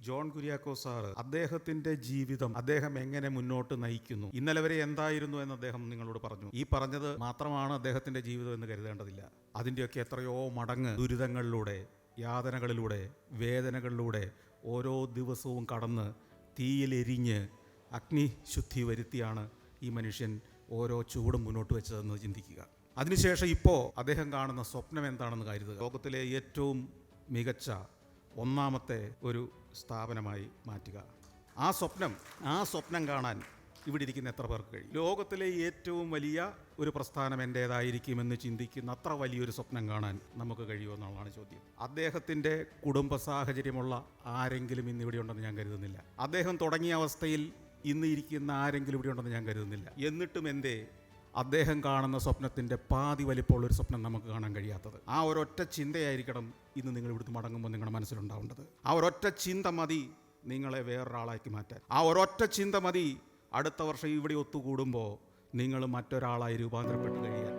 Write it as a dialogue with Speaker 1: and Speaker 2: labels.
Speaker 1: John Kuriakose sir അദ്ദേഹത്തിന്റെ ജീവിതം അദ്ദേഹം എങ്ങനെ മുന്നോട്ട് നയിക്കുന്നു, ഇന്നലെ വരെ എന്തായിരുന്നു എന്ന് അദ്ദേഹം നിങ്ങളോട് പറഞ്ഞു. ഈ പറഞ്ഞത് മാത്രമാണ് അദ്ദേഹത്തിന്റെ ജീവിതം എന്ന് കരുതേണ്ടതില്ല. അതിൻ്റെയൊക്കെ എത്രയോ മടങ്ങ് ദുരിതങ്ങളിലൂടെ, യാതനകളിലൂടെ, വേദനകളിലൂടെ ഓരോ ദിവസവും കടന്ന് തീയിലെരിഞ്ഞ് അഗ്നിശുദ്ധി വരുത്തിയാണ് ഈ മനുഷ്യൻ ഓരോ ചൂടും മുന്നോട്ട് വെച്ചതെന്ന് ചിന്തിക്കുക. അതിനുശേഷം ഇപ്പോൾ അദ്ദേഹം കാണുന്ന സ്വപ്നം എന്താണെന്ന് കരുതുക. ലോകത്തിലെ ഏറ്റവും മികച്ച ഒന്നാമത്തെ ഒരു സ്ഥാപനമായി മാറ്റുക. ആ സ്വപ്നം കാണാൻ ഇവിടെ ഇരിക്കുന്ന എത്ര പേർക്ക് കഴിയും? ലോകത്തിലെ ഏറ്റവും വലിയ ഒരു പ്രസ്ഥാനം എൻ്റേതായിരിക്കുമെന്ന് ചിന്തിക്കുന്ന അത്ര വലിയൊരു സ്വപ്നം കാണാൻ നമുക്ക് കഴിയുമെന്നുള്ളതാണ് ചോദ്യം. അദ്ദേഹത്തിൻ്റെ കുടുംബ സാഹചര്യമുള്ള ആരെങ്കിലും ഇന്ന് ഇവിടെ ഉണ്ടെന്ന് ഞാൻ കരുതുന്നില്ല. അദ്ദേഹം തുടങ്ങിയ അവസ്ഥയിൽ ഇന്ന് ഇരിക്കുന്ന ആരെങ്കിലും ഇവിടെ ഉണ്ടെന്ന് ഞാൻ കരുതുന്നില്ല. എന്നിട്ടും എന്തേ അദ്ദേഹം കാണുന്ന സ്വപ്നത്തിൻ്റെ പാതി വലിപ്പമുള്ളൊരു സ്വപ്നം നമുക്ക് കാണാൻ കഴിയാത്തത്? ആ ഒരൊറ്റ ചിന്തയായിരിക്കണം ഇന്ന് നിങ്ങൾ ഇവിടുന്ന് മടങ്ങുമ്പോൾ നിങ്ങളുടെ മനസ്സിലുണ്ടാവേണ്ടത്. ആ ഒരൊറ്റ ചിന്ത മതി നിങ്ങളെ വേറൊരാളാക്കി മാറ്റാൻ. ആ ഒരൊറ്റ ചിന്ത മതി അടുത്ത വർഷം ഇവിടെ ഒത്തുകൂടുമ്പോൾ നിങ്ങൾ മറ്റൊരാളായി രൂപാന്തരപ്പെട്ട് കഴിയാൻ.